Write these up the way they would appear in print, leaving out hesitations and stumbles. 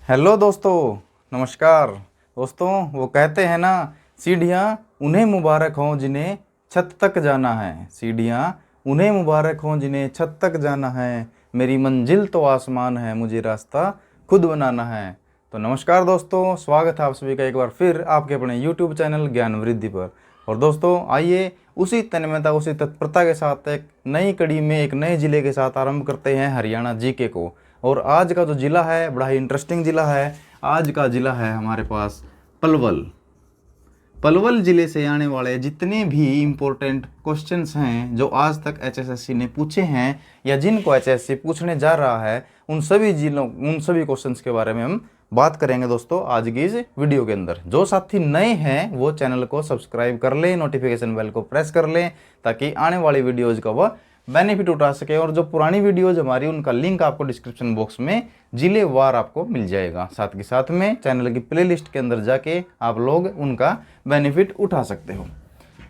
Hello दोस्तों, नमस्कार। दोस्तों, वो कहते हैं ना, सीढ़ियाँ उन्हें मुबारक हों जिन्हें छत तक जाना है। सीढ़ियाँ उन्हें मुबारक हों जिन्हें छत तक जाना है। मेरी मंजिल तो आसमान है, मुझे रास्ता खुद बनाना है। तो नमस्कार दोस्तों, स्वागत है आप सभी का एक बार फिर आपके अपने YouTube चैनल ज्ञान वृद्धि पर। और दोस्तों, आइए उसी तन्मयता उसी तत्परता के साथ एक नई कड़ी में एक नए ज़िले के साथ आरंभ करते हैं हरियाणा जीके को। और आज का जो ज़िला है बड़ा ही इंटरेस्टिंग ज़िला है। आज का ज़िला है हमारे पास पलवल। पलवल ज़िले से आने वाले जितने भी इम्पोर्टेंट क्वेश्चंस हैं जो आज तक एचएसएससी ने पूछे हैं या जिनको एचएसएससी पूछने जा रहा है, उन सभी क्वेश्चंस के बारे में हम बात करेंगे दोस्तों आज की इस वीडियो के अंदर। जो साथी नए हैं वो चैनल को सब्सक्राइब कर लें, नोटिफिकेशन बेल को प्रेस कर लें ताकि आने वाली वीडियोज़ का वह बेनिफिट उठा सके। और जो पुरानी वीडियोज हमारी उनका लिंक आपको डिस्क्रिप्शन बॉक्स में जिले वार आपको मिल जाएगा। साथ के साथ में चैनल की प्लेलिस्ट के अंदर जाके आप लोग उनका बेनिफिट उठा सकते हो।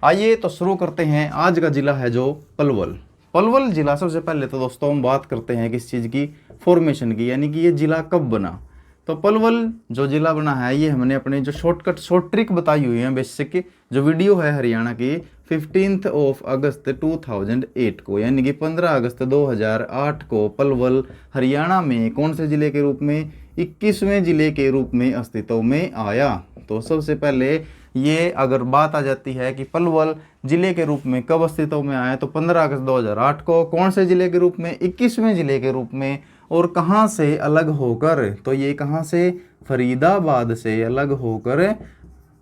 आइए तो शुरू करते हैं। आज का जिला है जो पलवल। पलवल जिला, सबसे पहले तो दोस्तों हम बात करते हैं किस चीज़ की, फॉर्मेशन की, यानी कि ये जिला कब बना। तो पलवल जो जिला बना है ये हमने अपने जो शॉर्ट ट्रिक बताई हुई है, बेसिक जो वीडियो है हरियाणा की 15 अगस्त 2008 को, यानी कि 15 अगस्त 2008 को पलवल हरियाणा में कौन से ज़िले के रूप में, 21वें ज़िले के रूप में अस्तित्व में आया। तो सबसे पहले ये अगर बात आ जाती है कि पलवल ज़िले के रूप में कब अस्तित्व में आया, तो 15 अगस्त 2008 को। कौन से ज़िले के रूप में, 21वें ज़िले के रूप में। और कहाँ से अलग होकर, तो ये कहाँ से, फरीदाबाद से अलग होकर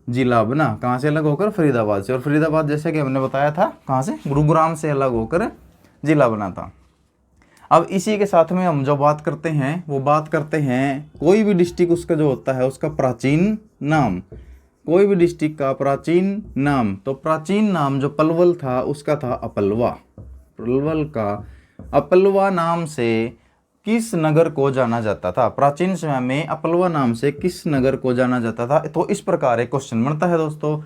जिला बना। कहाँ से अलग होकर, फरीदाबाद से। और फरीदाबाद जैसे कि हमने बताया था कहाँ से, गुरुग्राम से अलग होकर जिला बना था। अब इसी के साथ में हम जो बात करते हैं वो बात करते हैं कोई भी डिस्ट्रिक्ट उसका जो होता है उसका प्राचीन नाम। कोई भी डिस्ट्रिक्ट का प्राचीन नाम, तो प्राचीन नाम जो पलवल था उसका था अपलवा। पलवल का अपलवा नाम से किस नगर को जाना जाता था, प्राचीन समय में अपलवा नाम से किस नगर को जाना जाता था। तो इस प्रकार एक क्वेश्चन बनता है दोस्तों।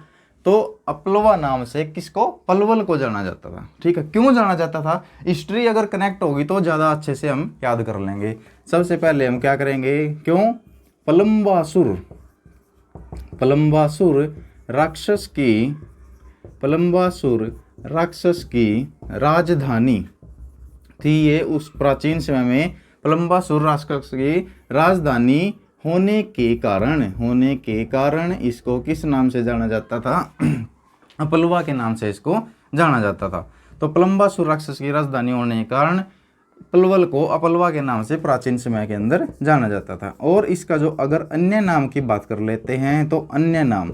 तो अपलवा नाम से किसको, पलवल को जाना जाता था। ठीक है, क्यों जाना जाता था, हिस्ट्री अगर कनेक्ट होगी तो ज़्यादा अच्छे से हम याद कर लेंगे। सबसे पहले हम क्या करेंगे, क्यों, पलम्बासुर राक्षस की राजधानी थी ये। उस प्राचीन समय में पलम्बासुर राक्षस की राजधानी होने के कारण इसको किस नाम से जाना जाता था, अपलवा के नाम से इसको जाना जाता था। तो पलम्बासुर राक्षस की राजधानी होने के कारण पलवल को अपलवा के नाम से प्राचीन समय के अंदर जाना जाता था। और इसका जो अगर अन्य नाम की बात कर लेते हैं तो अन्य नाम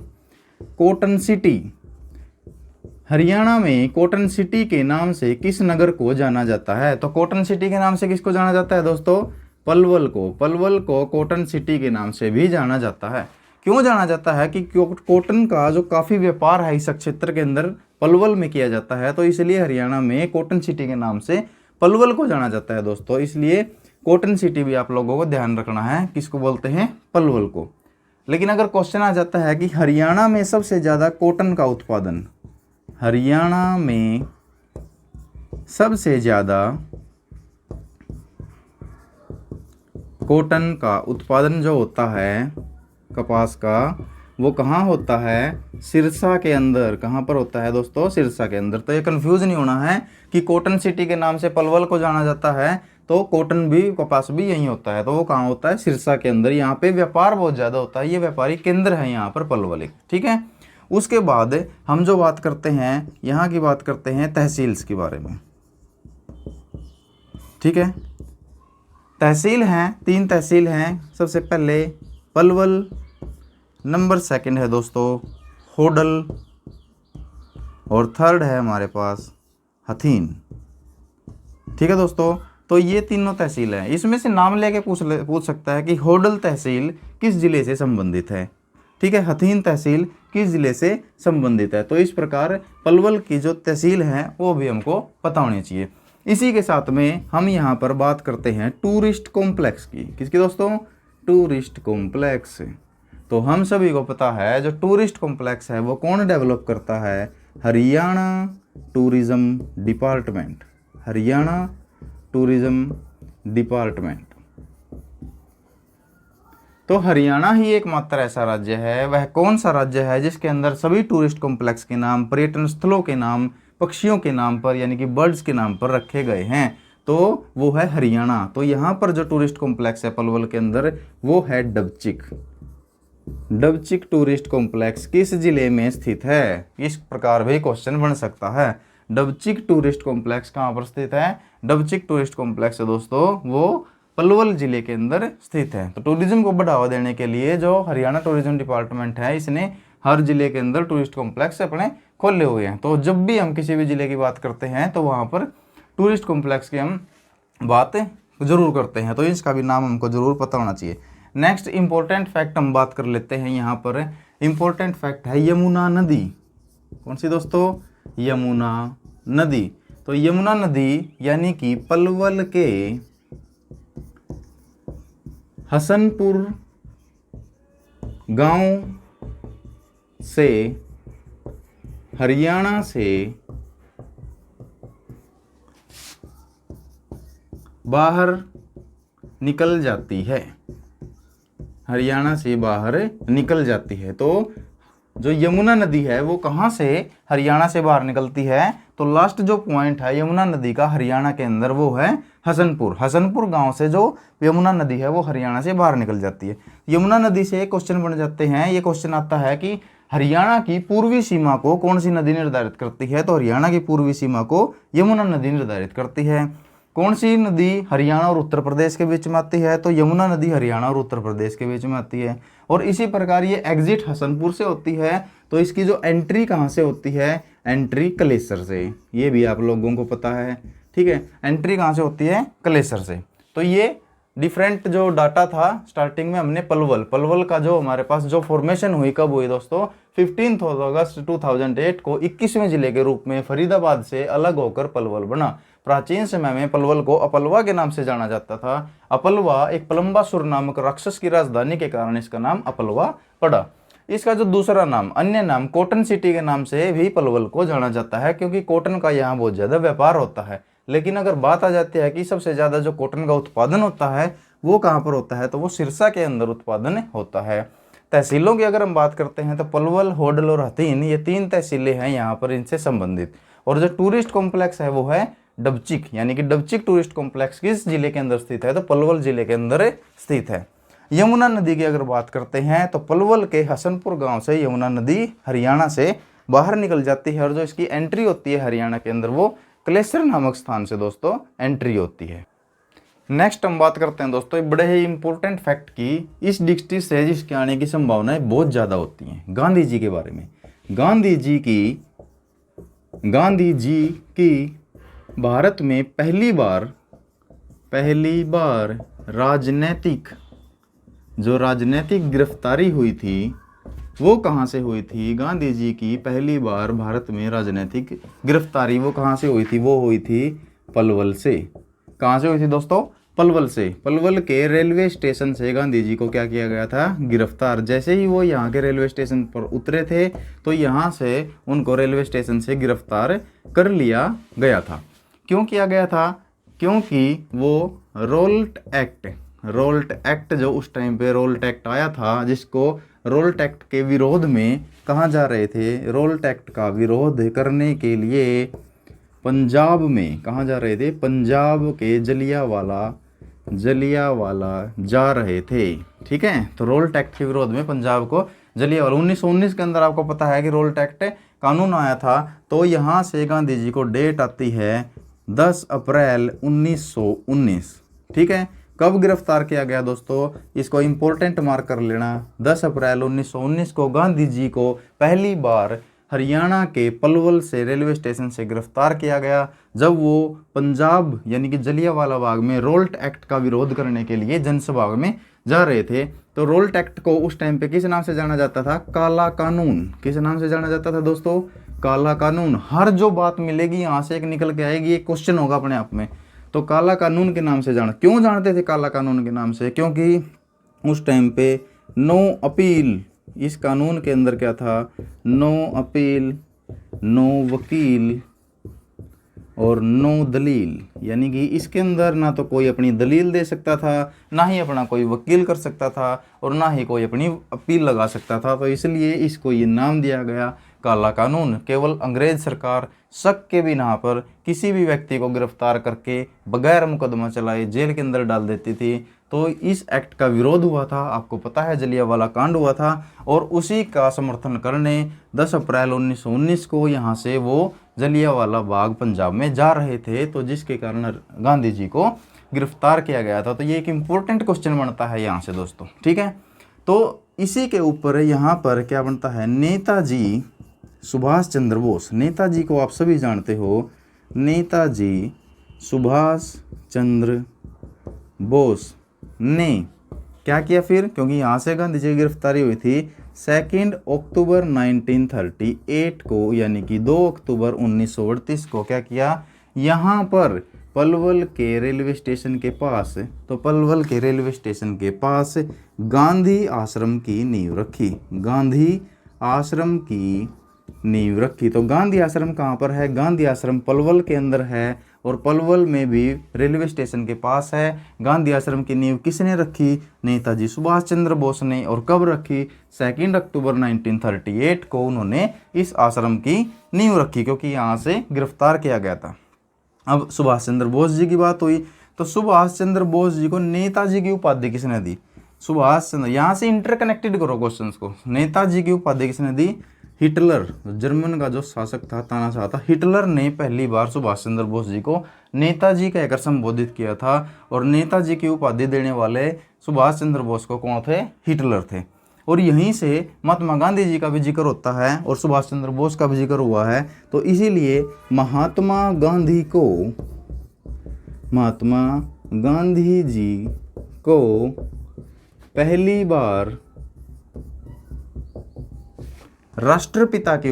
कॉटन सिटी। हरियाणा में कॉटन सिटी के नाम से किस नगर को जाना जाता है। तो कॉटन सिटी के नाम से किसको जाना जाता है दोस्तों, पलवल को। पलवल को कॉटन सिटी के नाम से भी जाना जाता है। क्यों जाना जाता है कि कॉटन का जो काफ़ी व्यापार है इस क्षेत्र के अंदर पलवल में किया जाता है, तो इसलिए हरियाणा में कॉटन सिटी के नाम से पलवल को जाना जाता है दोस्तों। इसलिए कॉटन सिटी भी आप लोगों को ध्यान रखना है, किसको बोलते हैं, पलवल को। लेकिन अगर क्वेश्चन आ जाता है कि हरियाणा में सबसे ज़्यादा कॉटन का उत्पादन, हरियाणा में सबसे ज़्यादा कॉटन का उत्पादन जो होता है कपास का, वो कहाँ होता है, सिरसा के अंदर। कहाँ पर होता है दोस्तों, सिरसा के अंदर। तो ये कंफ्यूज नहीं होना है कि कॉटन सिटी के नाम से पलवल को जाना जाता है तो कॉटन भी, कपास भी यहीं होता है। तो वो कहाँ होता है, सिरसा के अंदर। यहाँ पे व्यापार बहुत ज़्यादा होता है, ये व्यापारी केंद्र है यहाँ पर पलवल एक। ठीक है, उसके बाद हम जो बात करते हैं यहाँ की बात करते हैं तहसील्स के बारे में। ठीक है, तहसील हैं, 3 तहसील हैं। सबसे पहले पलवल, नंबर 2 है दोस्तों होडल, और 3rd है हमारे पास हथीन। ठीक है दोस्तों, तो ये तीनों तहसील हैं। इसमें से नाम लेके पूछ सकता है कि होडल तहसील किस जिले से संबंधित है। ठीक है, हथीन तहसील किस जिले से संबंधित है। तो इस प्रकार पलवल की जो तहसील है वो भी हमको पता होनी चाहिए। इसी के साथ में हम यहाँ पर बात करते हैं टूरिस्ट कॉम्प्लेक्स की। किसकी दोस्तों, टूरिस्ट कॉम्प्लेक्स। तो हम सभी को पता है जो टूरिस्ट कॉम्प्लेक्स है वो कौन डेवलप करता है, Haryana tourism department. Haryana tourism department. तो हरियाणा ही एकमात्र ऐसा राज्य है, वह कौन सा राज्य है जिसके अंदर सभी टूरिस्ट कॉम्प्लेक्स के नाम पर्यटन स्थलों के नाम पक्षियों के नाम पर यानी कि बर्ड्स के नाम पर रखे गए हैं, तो वो है हरियाणा। तो यहाँ पर जो टूरिस्ट कॉम्प्लेक्स है पलवल के अंदर वो है डबचिक। डबचिक टूरिस्ट कॉम्प्लेक्स किस जिले में स्थित है? इस प्रकार भी क्वेश्चन बन सकता है। डबचिक टूरिस्ट कॉम्प्लेक्स कहाँ पर स्थित है? डबचिक टूरिस्ट कॉम्प्लेक्स है दोस्तों वो पलवल जिले के अंदर स्थित है। तो टूरिज्म को बढ़ावा देने के लिए जो हरियाणा टूरिज्म डिपार्टमेंट है इसने हर जिले के अंदर टूरिस्ट कॉम्प्लेक्स अपने खोले हुए हैं। तो जब भी हम किसी भी जिले की बात करते हैं तो वहाँ पर टूरिस्ट कॉम्प्लेक्स की हम बात जरूर करते हैं, तो इसका भी नाम हमको जरूर पता होना चाहिए। नेक्स्ट इंपॉर्टेंट फैक्ट हम बात कर लेते हैं। यहाँ पर इंपॉर्टेंट फैक्ट है यमुना नदी। कौन सी दोस्तों? यमुना नदी। तो यमुना नदी यानी कि पलवल के हसनपुर गांव से हरियाणा से बाहर निकल जाती है। हरियाणा से बाहर निकल जाती है। तो जो यमुना नदी है वो कहाँ से हरियाणा से बाहर निकलती है? तो लास्ट जो पॉइंट है यमुना नदी का हरियाणा के अंदर वो है हसनपुर। हसनपुर गांव से जो यमुना नदी है वो हरियाणा से बाहर निकल जाती है। यमुना नदी से क्वेश्चन बन जाते हैं। ये क्वेश्चन आता है कि हरियाणा की पूर्वी सीमा को कौन सी नदी निर्धारित करती है? तो हरियाणा की पूर्वी सीमा को यमुना नदी निर्धारित करती है। कौन सी नदी हरियाणा और उत्तर प्रदेश के बीच में आती है? तो यमुना नदी हरियाणा और उत्तर प्रदेश के बीच में आती है। और इसी प्रकार ये एग्जिट हसनपुर से होती है। तो इसकी जो एंट्री कहाँ से होती है? एंट्री कलेसर से। ये भी आप लोगों को पता है, ठीक है। एंट्री कहाँ से होती है? कलेसर से। तो ये डिफरेंट जो डाटा था स्टार्टिंग में हमने पलवल का जो हमारे पास जो फॉर्मेशन हुई कब हुई दोस्तों? 15 अगस्त 2008 को 21वें जिले के रूप में फरीदाबाद से अलग होकर पलवल बना। प्राचीन समय में पलवल को अपलवा के नाम से जाना जाता था। अपलवा एक पलम्बासुर नामक राक्षस की राजधानी के कारण इसका नाम अपलवा पड़ा। इसका जो दूसरा नाम अन्य नाम कॉटन सिटी के नाम से भी पलवल को जाना जाता है, क्योंकि कॉटन का यहाँ बहुत ज़्यादा व्यापार होता है। लेकिन अगर बात आ जाती है कि सबसे ज़्यादा जो कॉटन का उत्पादन होता है वो कहाँ पर होता है, तो वो सिरसा के अंदर उत्पादन होता है। तहसीलों की अगर हम बात करते हैं तो पलवल, होडल और हथीन ये 3 तहसीलें हैं यहाँ पर इनसे संबंधित। और जो टूरिस्ट कॉम्प्लेक्स है वो है डबचिक, यानी कि डबचिक टूरिस्ट कॉम्प्लेक्स किस जिले के अंदर स्थित है? तो पलवल जिले के अंदर स्थित है। यमुना नदी की अगर बात करते हैं तो पलवल के हसनपुर गांव से यमुना नदी हरियाणा से बाहर निकल जाती है। और जो इसकी एंट्री होती है हरियाणा के अंदर वो कलेसर नामक स्थान से दोस्तों एंट्री होती है। नेक्स्ट हम बात करते हैं दोस्तों एक बड़े ही इंपॉर्टेंट फैक्ट की। इस डिस्ट्रिक्ट से जिसके आने की संभावनाएं बहुत ज़्यादा होती हैं। गांधी जी के बारे में। गांधी जी की भारत में पहली बार राजनीतिक गिरफ्तारी हुई थी वो कहाँ से हुई थी? गांधी जी की पहली बार भारत में राजनीतिक गिरफ्तारी वो कहाँ से हुई थी? वो हुई थी पलवल से। कहाँ से हुई थी दोस्तों? पलवल से। पलवल के रेलवे स्टेशन से गांधी जी को क्या किया गया था? गिरफ्तार। जैसे ही वो यहाँ के रेलवे स्टेशन पर उतरे थे तो यहाँ से उनको रेलवे स्टेशन से गिरफ्तार कर लिया गया था। क्यों किया गया था? क्योंकि वो रोल्ट एक्ट जो उस टाइम पे रोल्ट एक्ट आया था, जिसको रोल्ट एक्ट के विरोध में कहाँ जा रहे थे? रोल्ट एक्ट का विरोध करने के लिए पंजाब में कहाँ जा रहे थे? पंजाब के जलियांवाला जा रहे थे, ठीक है। तो रोल्ट एक्ट के विरोध में पंजाब को जलियांवाला 1919 के अंदर आपको पता है कि रोल्ट एक्ट कानून आया था। तो यहाँ से गांधी जी को डेट आती है 10 अप्रैल 1919, ठीक है। कब गिरफ्तार किया गया दोस्तों? इसको इंपॉर्टेंट मार्क कर लेना। 10 अप्रैल 1919 को गांधी जी को पहली बार हरियाणा के पलवल से रेलवे स्टेशन से गिरफ्तार किया गया, जब वो पंजाब यानी कि जलियांवाला बाग में रोल्ट एक्ट का विरोध करने के लिए जनसभा में जा रहे थे। तो रोल्ट एक्ट को उस टाइम पे किस नाम से जाना जाता था? काला कानून। किस नाम से जाना जाता था दोस्तों? काला कानून। हर जो बात मिलेगी यहाँ से एक निकल के आएगी, एक क्वेश्चन होगा अपने आप में। तो काला कानून के नाम से क्यों जानते थे काला कानून के नाम से? क्योंकि उस टाइम पे नो अपील, इस कानून के अंदर क्या था? नो अपील, नो वकील, और नो दलील, यानी कि इसके अंदर ना तो कोई अपनी दलील दे सकता था, ना ही अपना कोई वकील कर सकता था, और ना ही कोई अपनी अपील लगा सकता था। तो इसलिए इसको ये नाम दिया गया काला कानून। केवल अंग्रेज सरकार शक के बिना पर किसी भी व्यक्ति को गिरफ्तार करके बगैर मुकदमा चलाए जेल के अंदर डाल देती थी। तो इस एक्ट का विरोध हुआ था, आपको पता है जलियांवाला कांड हुआ था, और उसी का समर्थन करने 10 अप्रैल 1919 को यहाँ से वो जलियांवाला बाग पंजाब में जा रहे थे, तो जिसके कारण गांधी जी को गिरफ्तार किया गया था। तो ये एक इम्पोर्टेंट क्वेश्चन बनता है यहाँ से दोस्तों, ठीक है। तो इसी के ऊपर यहाँ पर क्या बनता है, नेताजी सुभाष चंद्र बोस, नेताजी को आप सभी जानते हो, नेताजी सुभाष चंद्र बोस ने क्या किया फिर, क्योंकि यहाँ से गांधी जी की गिरफ्तारी हुई थी 2 अक्टूबर 1938 को, यानी कि 2 अक्टूबर 1938 को क्या किया, यहाँ पर पलवल के रेलवे स्टेशन के पास, तो पलवल के रेलवे स्टेशन के पास गांधी आश्रम की नींव रखी, गांधी आश्रम की नींव रखी। तो गांधी आश्रम कहाँ पर है, गांधी आश्रम पलवल के अंदर है, और पलवल में भी रेलवे स्टेशन के पास है। गांधी आश्रम की नींव किसने रखी, नेताजी सुभाष चंद्र बोस ने। और कब रखी, 2 अक्टूबर 1938 को उन्होंने इस आश्रम की नींव रखी, क्योंकि यहाँ से गिरफ्तार किया गया था। अब सुभाष चंद्र बोस जी की बात हुई, तो सुभाष चंद्र बोस जी को नेताजी की उपाधि किसने दी, सुभाष चंद्र, यहाँ से इंटरकनेक्टेड करो क्वेश्चंस को। नेताजी की उपाधि किसने दी, हिटलर, जर्मन का जो शासक था, तानाशाह था, हिटलर ने पहली बार सुभाष चंद्र बोस जी को नेताजी कहकर संबोधित किया था। और नेताजी की उपाधि देने वाले सुभाष चंद्र बोस को कौन थे, हिटलर थे। और यहीं से महात्मा गांधी जी का भी जिक्र होता है और सुभाष चंद्र बोस का भी जिक्र हुआ है। तो इसीलिए महात्मा गांधी जी को पहली बार राष्ट्रपिता की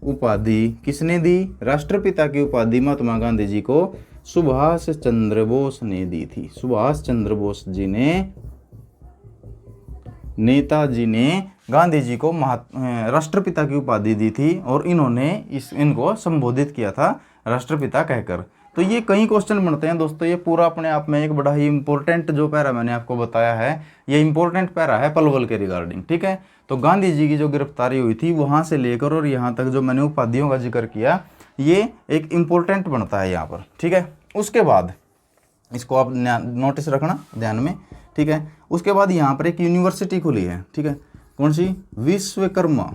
उपाधि किसने दी, राष्ट्रपिता की उपाधि महात्मा गांधी जी को सुभाष चंद्र बोस ने दी थी। सुभाष चंद्र बोस जी ने, नेताजी ने गांधी जी को राष्ट्रपिता की उपाधि दी थी, और इन्होंने इनको संबोधित किया था राष्ट्रपिता कहकर। तो ये कई क्वेश्चन बनते हैं दोस्तों। ये पूरा अपने आप में एक बड़ा ही इंपॉर्टेंट जो पैरा मैंने आपको बताया है, ये इंपॉर्टेंट पैरा है पलवल के रिगार्डिंग, ठीक है। तो गांधी जी की जो गिरफ्तारी हुई थी वहाँ से लेकर और यहाँ तक जो मैंने उपाधियों का जिक्र किया, ये एक इम्पोर्टेंट बनता है यहाँ पर, ठीक है। उसके बाद इसको आप नोटिस रखना ध्यान में, ठीक है। उसके बाद यहाँ पर एक यूनिवर्सिटी खुली है, ठीक है। कौन सी, विश्वकर्मा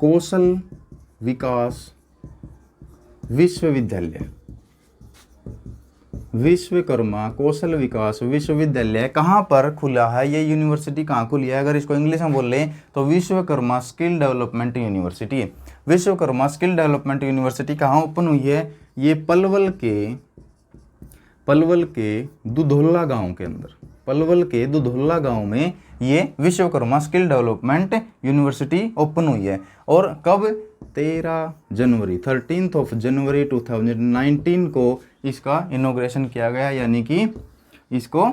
कौशल विकास विश्वविद्यालय, विश्वकर्मा कौशल विकास विश्वविद्यालय कहाँ पर खुला है, ये यूनिवर्सिटी कहाँ खुली है, अगर इसको इंग्लिश में बोल लें तो विश्वकर्मा स्किल डेवलपमेंट यूनिवर्सिटी है। विश्वकर्मा स्किल डेवलपमेंट यूनिवर्सिटी कहाँ ओपन हुई है, ये पलवल के दुधौला गांव के अंदर, पलवल के दुधौला गांव में ये Vishwakarma skill development university open हुई है। और कब, 13 जनवरी 2019 को इसका इनॉग्रेशन किया गया, यानी कि इसको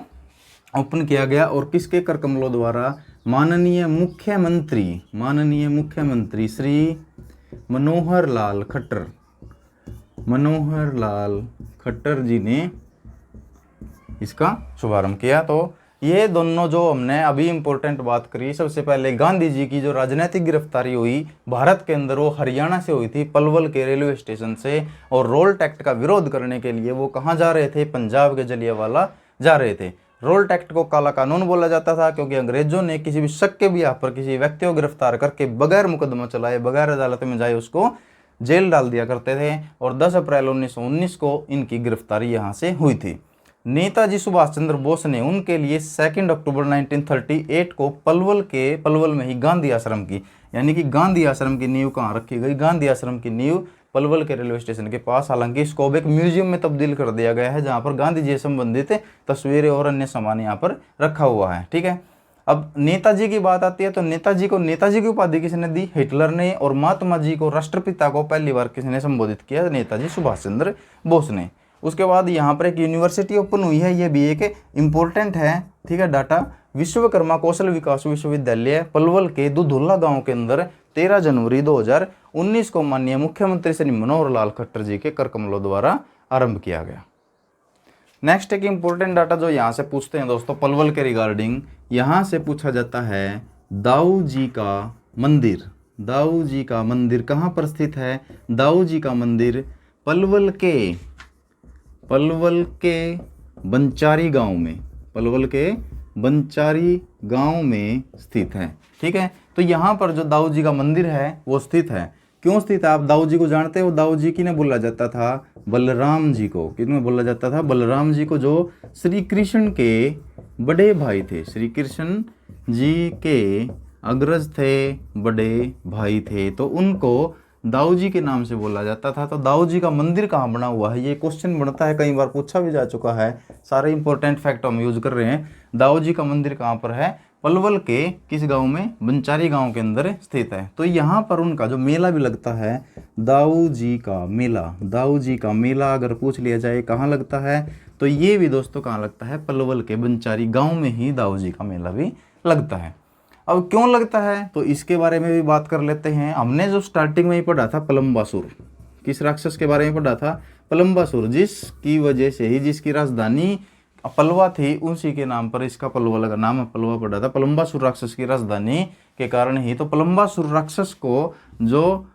ओपन किया गया। और किसके कर कमलों द्वारा, माननीय मुख्यमंत्री श्री मनोहर लाल खट्टर जी ने इसका शुभारंभ किया। तो ये दोनों जो हमने अभी इम्पोर्टेंट बात करी, सबसे पहले गांधी जी की जो राजनीतिक गिरफ्तारी हुई भारत के अंदर, वो हरियाणा से हुई थी, पलवल के रेलवे स्टेशन से। और रोल्ट एक्ट का विरोध करने के लिए वो कहाँ जा रहे थे, पंजाब के जलियांवाला जा रहे थे। रोल्ट एक्ट को काला कानून बोला जाता था, क्योंकि अंग्रेजों ने किसी भी शक के भी पर किसी व्यक्ति को गिरफ्तार करके बगैर मुकदमा चलाए, बगैर अदालत में जाए उसको जेल डाल दिया करते थे। और 10 अप्रैल 1919 को इनकी गिरफ्तारी यहाँ से हुई थी। नेताजी सुभाष चंद्र बोस ने उनके लिए 2 अक्टूबर 1938 को पलवल में ही गांधी आश्रम की, यानी कि गांधी आश्रम की नींव कहाँ रखी गई, गांधी आश्रम की नींव पलवल के रेलवे स्टेशन के पास। हालांकि इसको अब एक म्यूजियम में तब्दील कर दिया गया है, जहाँ पर गांधी जी से संबंधित तस्वीरें और अन्य सामान यहाँ पर रखा हुआ है, ठीक है। अब नेताजी की बात आती है, तो नेताजी की उपाधि किसने दी, हिटलर ने। और महात्मा जी को, राष्ट्रपिता को पहली बार किसने संबोधित किया, नेताजी सुभाष चंद्र बोस ने। उसके बाद यहाँ पर एक यूनिवर्सिटी ओपन हुई है, ये भी एक इम्पोर्टेंट है। ठीक है। डाटा विश्वकर्मा कौशल विकास विश्वविद्यालय पलवल के दुधुल्ला गांव के अंदर 13 जनवरी 2019 को माननीय मुख्यमंत्री श्री मनोहर लाल खट्टर जी के कर कमलों द्वारा आरंभ किया गया। नेक्स्ट एक इंपॉर्टेंट डाटा जो यहाँ से पूछते हैं दोस्तों पलवल के रिगार्डिंग, यहाँ से पूछा जाता है दाऊ जी का मंदिर। दाऊ जी का मंदिर कहाँ पर स्थित है? दाऊ जी का मंदिर पलवल के बंचारी गांव में, पलवल के बंचारी गांव में स्थित है। ठीक है, तो यहाँ पर जो दाऊ जी का मंदिर है वो स्थित है। क्यों स्थित है? आप दाऊ जी को जानते हो। दाऊ जी की ने बोला जाता था बलराम जी को। किसमें बोला जाता था? बलराम जी को, जो श्री कृष्ण के बड़े भाई थे। श्री कृष्ण जी के अग्रज थे, बड़े भाई थे, तो उनको दाऊ जी के नाम से बोला जाता था। तो दाऊ जी का मंदिर कहाँ बना हुआ है, ये क्वेश्चन बनता है, कई बार पूछा भी जा चुका है। सारे इंपॉर्टेंट फैक्ट हम यूज कर रहे हैं। दाऊ जी का मंदिर कहाँ पर है? पलवल के किस गांव में? बंचारी गांव के अंदर स्थित है। तो यहाँ पर उनका जो मेला भी लगता है, दाऊ जी का मेला। दाऊ जी का मेला अगर पूछ लिया जाए कहाँ लगता है, तो ये भी दोस्तों कहाँ लगता है? पलवल के बंचारी गांव में ही दाऊ जी का मेला भी लगता है। अब क्यों लगता है, तो इसके बारे में भी बात कर लेते हैं। हमने जो स्टार्टिंग में ही पढ़ा था पलम्बासुर, किस राक्षस के बारे में पढ़ा था? पलम्बासुर, जिसकी वजह से ही, जिसकी राजधानी पलवा थी, उसी के नाम पर इसका पलवल का नाम पलवा पड़ा था। पलम्बासुर राक्षस की राजधानी के कारण ही तो पलम्बासुर राक्षस को जो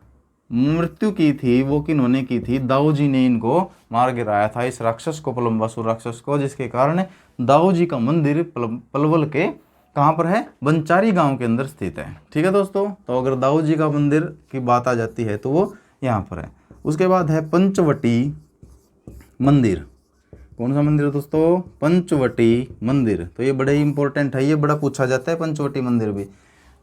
मृत्यु की थी वो किन्होंने की थी? दाऊ जी ने इनको मार गिराया था, इस राक्षस को, पलम्बासुर राक्षस को, जिसके कारण दाऊ जी का मंदिर पलवल के कहाँ पर है? बंचारी गांव के अंदर स्थित है। ठीक है दोस्तों, तो अगर दाऊ जी का मंदिर की बात आ जाती है तो वो यहाँ पर है। उसके बाद है पंचवटी मंदिर। कौन सा मंदिर है दोस्तों? पंचवटी मंदिर। तो ये बड़ा ही इंपॉर्टेंट है, ये बड़ा पूछा जाता है पंचवटी मंदिर भी।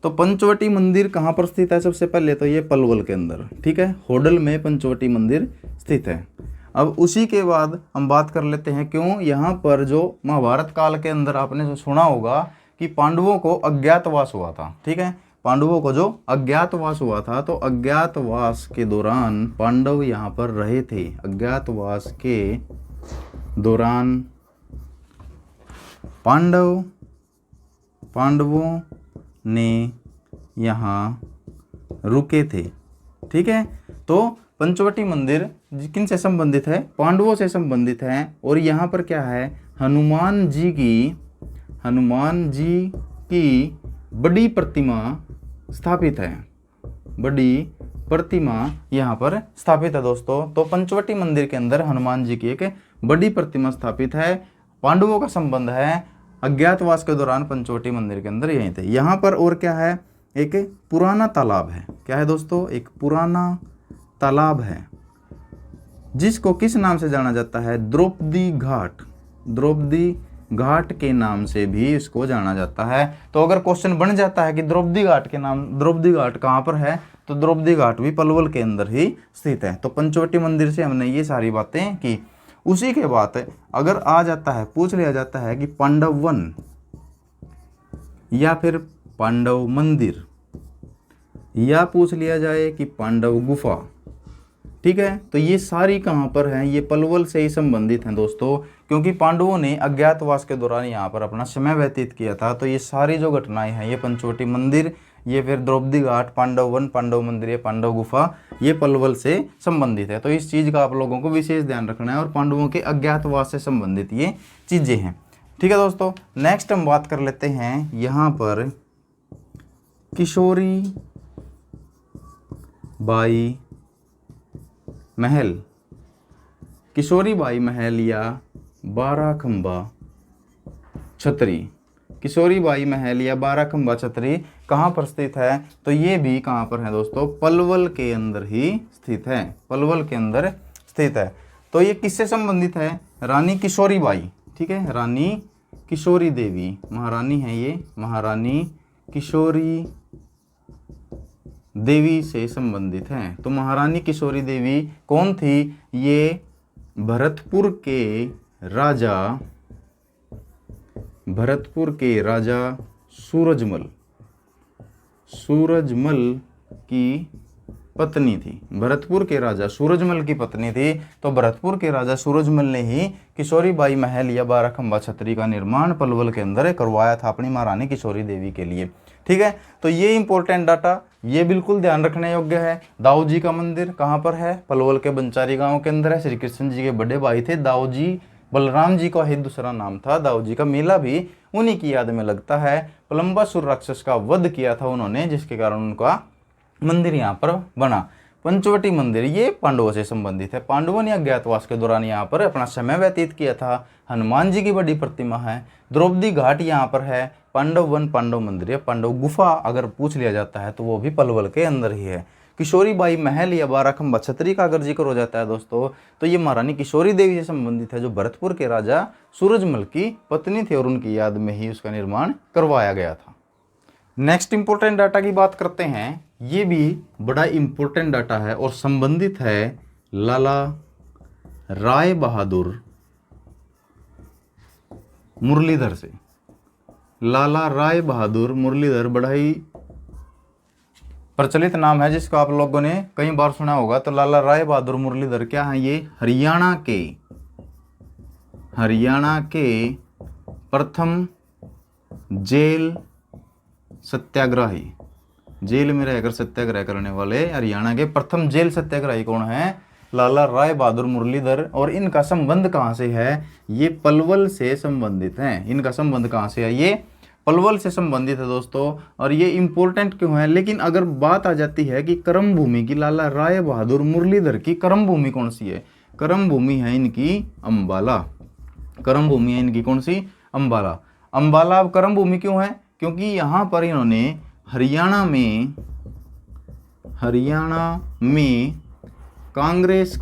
तो पंचवटी मंदिर कहाँ पर स्थित है? सबसे पहले तो ये पलवल के अंदर, ठीक है, होडल में पंचवटी मंदिर स्थित है। अब उसी के बाद हम बात कर लेते हैं क्यों यहाँ पर जो महाभारत काल के अंदर आपने जो सुना होगा कि पांडवों को अज्ञातवास हुआ था। ठीक है, पांडवों को जो अज्ञातवास हुआ था, तो अज्ञातवास के दौरान पांडव यहाँ पर रहे थे। अज्ञातवास के दौरान पांडवों ने यहाँ रुके थे। ठीक है, तो पंचवटी मंदिर किन से संबंधित है? पांडवों से संबंधित है। और यहाँ पर क्या है? हनुमान जी की बड़ी प्रतिमा स्थापित है। बड़ी प्रतिमा यहाँ पर स्थापित है दोस्तों। तो पंचवटी मंदिर के अंदर हनुमान जी की एक बड़ी प्रतिमा स्थापित है। पांडवों का संबंध है, अज्ञातवास के दौरान पंचवटी मंदिर के अंदर यहीं थे। यहाँ पर और क्या है? एक पुराना तालाब है। क्या है दोस्तों? एक पुराना तालाब है, जिसको किस नाम से जाना जाता है? द्रौपदी घाट। द्रौपदी घाट के नाम से भी इसको जाना जाता है। तो अगर क्वेश्चन बन जाता है कि द्रौपदी घाट के नाम, द्रौपदी घाट कहाँ पर है, तो द्रौपदी घाट भी पलवल के अंदर ही स्थित है। तो पंचवटी मंदिर से हमने ये सारी बातें की। उसी के बाद अगर आ जाता है, पूछ लिया जाता है कि पांडव वन या फिर पांडव मंदिर, या पूछ लिया जाए कि पांडव गुफा, ठीक है, तो ये सारी कहाँ पर हैं? ये पलवल से ही संबंधित हैं दोस्तों, क्योंकि पांडवों ने अज्ञातवास के दौरान यहाँ पर अपना समय व्यतीत किया था। तो ये सारी जो घटनाएं हैं, ये पंचवटी मंदिर, ये फिर द्रौपदी घाट, पांडव वन, पांडव मंदिर, ये पांडव गुफा, ये पलवल से संबंधित है। तो इस चीज़ का आप लोगों को विशेष ध्यान रखना है। और पांडवों के अज्ञातवास से संबंधित ये चीज़ें हैं। ठीक है दोस्तों, नेक्स्ट हम बात कर लेते हैं यहाँ पर किशोरी बाई महल। किशोरी बाई महल या 12 खंबा छतरी। किशोरी बाई महल या 12 खंबा छतरी कहाँ पर स्थित है? तो ये भी कहाँ पर है दोस्तों? पलवल के अंदर ही स्थित है। पलवल के अंदर स्थित है। तो ये किससे संबंधित है? रानी किशोरी बाई, ठीक है, रानी किशोरी देवी, महारानी है ये, महारानी किशोरी देवी से संबंधित हैं। तो महारानी किशोरी देवी कौन थी? ये भरतपुर के राजा सूरजमल की पत्नी थी। भरतपुर के राजा सूरजमल की पत्नी थी। तो भरतपुर के राजा सूरजमल ने ही किशोरी बाई महल या 12 खंबा छतरी का निर्माण पलवल के अंदर करवाया था अपनी महारानी किशोरी देवी के लिए। ठीक है, तो ये इंपॉर्टेंट डाटा, ये बिल्कुल ध्यान रखने योग्य है। दाऊ जी का मंदिर कहाँ पर है? पलवल के बंचारी गांव के अंदर है। श्री कृष्ण जी के बड़े भाई थे दाऊ जी, बलराम जी का ही दूसरा नाम था। दाऊ जी का मेला भी उन्हीं की याद में लगता है। पलम्बासुर राक्षस का वध किया था उन्होंने, जिसके कारण उनका मंदिर यहाँ पर बना। पंचवटी मंदिर ये पांडवों से संबंधित है। पांडवों ने अज्ञातवास के दौरान यहाँ पर अपना समय व्यतीत किया था। हनुमान जी की बड़ी प्रतिमा है। द्रौपदी घाट यहाँ पर है। पांडव वन पांडव मंदिर या पांडव गुफा अगर पूछ लिया जाता है तो वो भी पलवल के अंदर ही है। किशोरी बाई महल या 12 खंबा छतरी का अगर जिक्र हो जाता है दोस्तों, तो ये महारानी किशोरी देवी से संबंधित है, जो भरतपुर के राजा सूरजमल की पत्नी थी और उनकी याद में ही उसका निर्माण करवाया गया था। नेक्स्ट इंपॉर्टेंट डाटा की बात करते हैं। ये भी बड़ा इंपॉर्टेंट डाटा है और संबंधित है लाला राय बहादुर मुरलीधर से। लाला राय बहादुर मुरलीधर बड़ा ही प्रचलित नाम है, जिसको आप लोगों ने कई बार सुना होगा। तो लाला राय बहादुर मुरलीधर क्या है? ये हरियाणा के प्रथम जेल सत्याग्रही, जेल में रहकर सत्याग्रह करने वाले हरियाणा के प्रथम जेल सत्याग्रही कौन है? लाला राय बहादुर मुरलीधर। और इनका संबंध कहाँ से है? ये पलवल से संबंधित हैं। इनका संबंध कहाँ से है? ये पलवल से संबंधित है दोस्तों। और ये इंपॉर्टेंट क्यों है? लेकिन अगर बात आ जाती है कि कर्म भूमि की, लाला राय बहादुर मुरलीधर की कर्म भूमि कौन सी है? कर्म भूमि है इनकी अम्बाला। कर्म भूमि है इनकी कौन सी? अम्बाला। अम्बाला अब कर्म भूमि क्यों है? क्योंकि यहाँ पर इन्होंने हरियाणा में कांग्रेस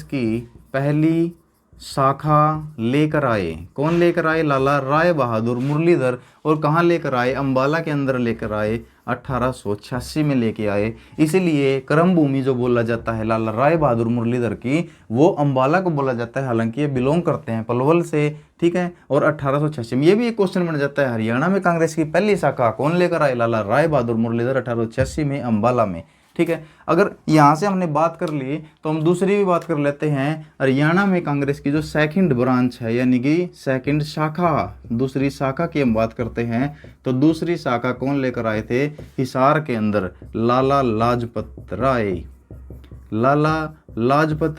की पहली शाखा लेकर आए। कौन लेकर आए? लाला राय बहादुर मुरलीधर। और कहाँ लेकर आए? अम्बाला के अंदर लेकर आए। 1886 में लेके आए। इसीलिए कर्म भूमि जो बोला जाता है लाला राय बहादुर मुरलीधर की, वो अम्बाला को बोला जाता है। हालांकि ये बिलोंग करते हैं पलवल से। ठीक है, और 1886 में ये भी एक क्वेश्चन बन जाता है, हरियाणा में कांग्रेस की पहली शाखा कौन लेकर आए? लाला राय बहादुर मुरलीधर 1886 में अम्बाला में। ठीक है, अगर यहाँ से हमने बात कर ली तो हम दूसरी भी बात कर लेते हैं। हरियाणा में कांग्रेस की जो सेकंड ब्रांच है, यानी कि सेकंड शाखा, दूसरी शाखा की हम बात करते हैं, तो दूसरी शाखा कौन लेकर आए थे? हिसार के अंदर लाला लाजपत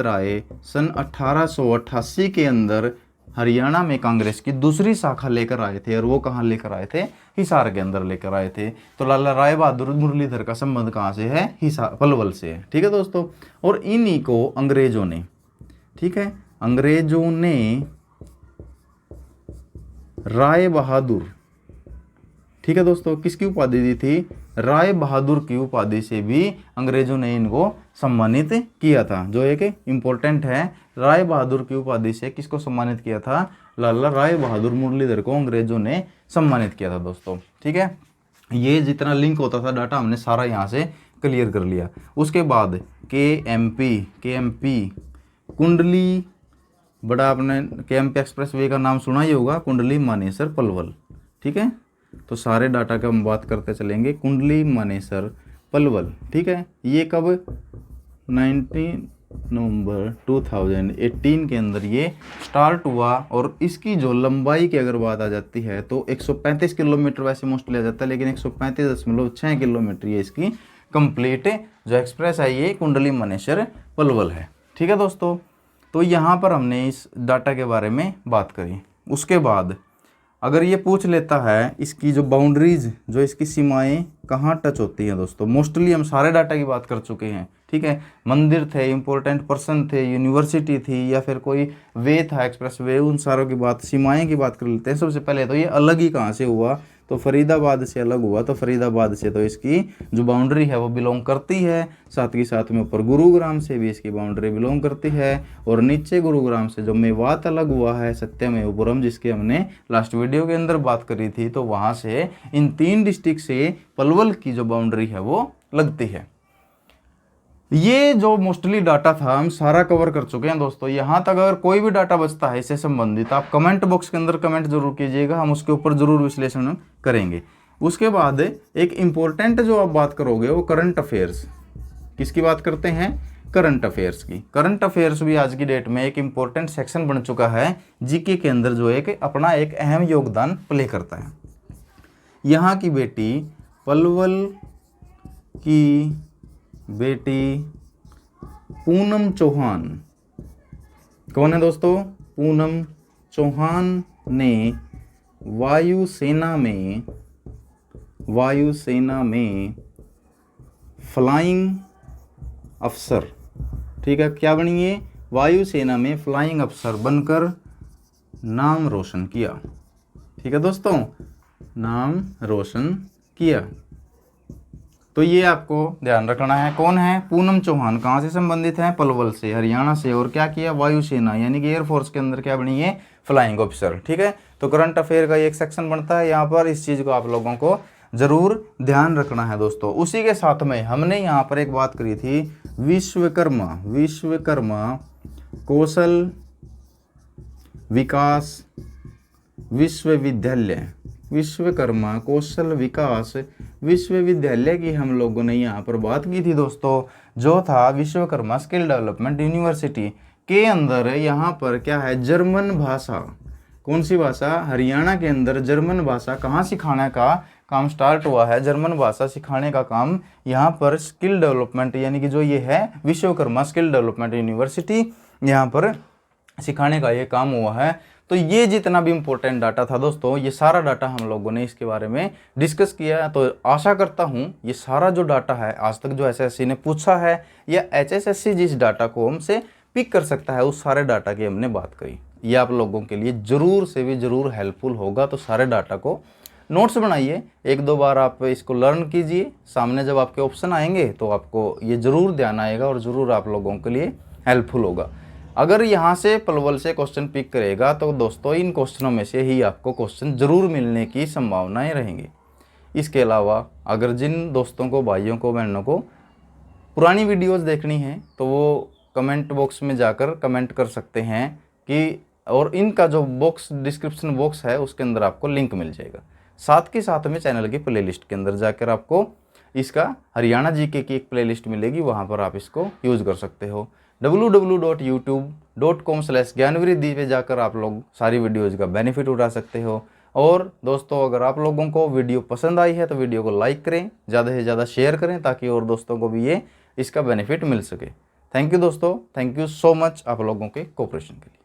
राय सन 1888 के अंदर हरियाणा में कांग्रेस की दूसरी शाखा लेकर आए थे। और वो कहाँ लेकर आए थे? हिसार के अंदर लेकर आए थे। तो लाला राय बहादुर मुरलीधर का संबंध कहाँ से है? हिसार, पलवल से है। ठीक है दोस्तों, और इन्हीं को अंग्रेजों ने, ठीक है, अंग्रेजों ने राय बहादुर, ठीक है दोस्तों, किसकी उपाधि दी थी? राय बहादुर की उपाधि से भी अंग्रेजों ने इनको सम्मानित किया था, जो एक इम्पोर्टेंट है। राय बहादुर की उपाधि से किसको सम्मानित किया था? लाला राय बहादुर मुरलीधर को अंग्रेजों ने सम्मानित किया था दोस्तों। ठीक है, ये जितना लिंक होता था डाटा हमने सारा यहाँ से क्लियर कर लिया। उसके बाद KMP कुंडली, बड़ा आपने KMP एक्सप्रेस वे का नाम सुना ही होगा, कुंडली मानेसर पलवल। ठीक है, तो सारे डाटा का हम बात करते चलेंगे। कुंडली मानेसर पलवल, ठीक है, ये कब? 19 नवंबर 2018 के अंदर ये स्टार्ट हुआ। और इसकी जो लंबाई की अगर बात आ जाती है तो 135 किलोमीटर वैसे मोस्टली आ जाता है, लेकिन 135.6 किलोमीटर ये इसकी कंप्लीट जो एक्सप्रेस है ये कुंडली मानेसर पलवल है। ठीक है दोस्तों, तो यहाँ पर हमने इस डाटा के बारे में बात करी। उसके बाद अगर ये पूछ लेता है इसकी जो बाउंड्रीज, जो इसकी सीमाएं कहाँ टच होती हैं दोस्तों, मोस्टली हम सारे डाटा की बात कर चुके हैं। ठीक है, मंदिर थे, इंपॉर्टेंट पर्सन थे, यूनिवर्सिटी थी, या फिर कोई वे था, एक्सप्रेस वे, उन सारों की बात, सीमाएं की बात कर लेते हैं। सबसे पहले तो ये अलग ही कहाँ से हुआ? तो फरीदाबाद से अलग हुआ। तो फरीदाबाद से तो इसकी जो बाउंड्री है वो बिलोंग करती है, साथ ही साथ में ऊपर गुरुग्राम से भी इसकी बाउंड्री बिलोंग करती है, और नीचे गुरुग्राम से जो मेवात अलग हुआ है, सत्यमेवपुरम, जिसकी हमने लास्ट वीडियो के अंदर बात करी थी, तो वहाँ से इन 3 डिस्ट्रिक्ट से पलवल की जो बाउंड्री है वो लगती है। ये जो मोस्टली डाटा था हम सारा कवर कर चुके हैं दोस्तों। यहाँ तक अगर कोई भी डाटा बचता है इससे संबंधित, आप कमेंट बॉक्स के अंदर कमेंट जरूर कीजिएगा, हम उसके ऊपर जरूर विश्लेषण करेंगे। उसके बाद एक इम्पोर्टेंट जो आप बात करोगे वो करंट अफेयर्स। किसकी बात करते हैं? करंट अफेयर्स की। करंट अफेयर्स भी आज की डेट में एक इम्पोर्टेंट सेक्शन बन चुका है जीके के अंदर, जो एक अपना एक अहम योगदान प्ले करता है। यहाँ की बेटी पलवल की बेटी पूनम चौहान, कौन है दोस्तों? पूनम चौहान ने वायुसेना में फ्लाइंग अफसर, ठीक है, क्या बनी है? वायुसेना में फ्लाइंग अफसर बनकर नाम रोशन किया। ठीक है दोस्तों, नाम रोशन किया। तो ये आपको ध्यान रखना है। कौन है? पूनम चौहान। कहाँ से संबंधित है? पलवल से, हरियाणा से। और क्या किया? वायुसेना यानी कि एयरफोर्स के अंदर क्या बनी है? Flying officer. ठीक है, तो करंट अफेयर का एक सेक्शन बनता है यहाँ पर। इस चीज़ को आप लोगों को जरूर ध्यान रखना है दोस्तों। उसी के साथ में हमने यहाँ पर एक बात करी थी, विश्वकर्मा कौशल विकास विश्वविद्यालय, विश्वकर्मा कौशल विकास विश्वविद्यालय की हम लोगों ने यहाँ पर बात की थी दोस्तों, जो था विश्वकर्मा स्किल डेवलपमेंट यूनिवर्सिटी के अंदर। यहाँ पर क्या है? जर्मन भाषा। कौन सी भाषा? हरियाणा के अंदर जर्मन भाषा कहाँ सिखाने का काम स्टार्ट हुआ है? जर्मन भाषा सिखाने का काम यहाँ पर स्किल डेवलपमेंट यानी कि जो ये है विश्वकर्मा स्किल डेवलपमेंट यूनिवर्सिटी, यहाँ पर सिखाने का ये काम हुआ है। तो ये जितना भी इम्पोर्टेंट डाटा था दोस्तों, ये सारा डाटा हम लोगों ने इसके बारे में डिस्कस किया। तो आशा करता हूँ ये सारा जो डाटा है आज तक जो एसएससी ने पूछा है या एचएसएससी जिस डाटा को हमसे पिक कर सकता है, उस सारे डाटा की हमने बात करी। ये आप लोगों के लिए ज़रूर से भी ज़रूर हेल्पफुल होगा। तो सारे डाटा को नोट्स बनाइए, एक दो बार आप इसको लर्न कीजिए। सामने जब आपके ऑप्शन आएंगे तो आपको ये ज़रूर ध्यान आएगा और ज़रूर आप लोगों के लिए हेल्पफुल होगा। अगर यहाँ से पलवल से क्वेश्चन पिक करेगा तो दोस्तों इन क्वेश्चनों में से ही आपको क्वेश्चन ज़रूर मिलने की संभावनाएं रहेंगी। इसके अलावा अगर जिन दोस्तों को, भाइयों को, बहनों को पुरानी वीडियोस देखनी है तो वो कमेंट बॉक्स में जाकर कमेंट कर सकते हैं कि, और इनका जो बॉक्स डिस्क्रिप्शन बॉक्स है उसके अंदर आपको लिंक मिल जाएगा। साथ के साथ में चैनल की प्लेलिस्ट के अंदर जाकर आपको इसका हरियाणा जीके की एक प्लेलिस्ट मिलेगी, वहाँ पर आप इसको यूज़ कर सकते हो। www.youtube.com/ज्ञानवृद्धि पे जाकर आप लोग सारी वीडियोज़ का बेनिफिट उठा सकते हो। और दोस्तों अगर आप लोगों को वीडियो पसंद आई है तो वीडियो को लाइक करें, ज़्यादा से ज़्यादा शेयर करें ताकि और दोस्तों को भी ये इसका बेनिफिट मिल सके। थैंक यू दोस्तों, थैंक यू सो मच आप लोगों के कोऑपरेशन के लिए।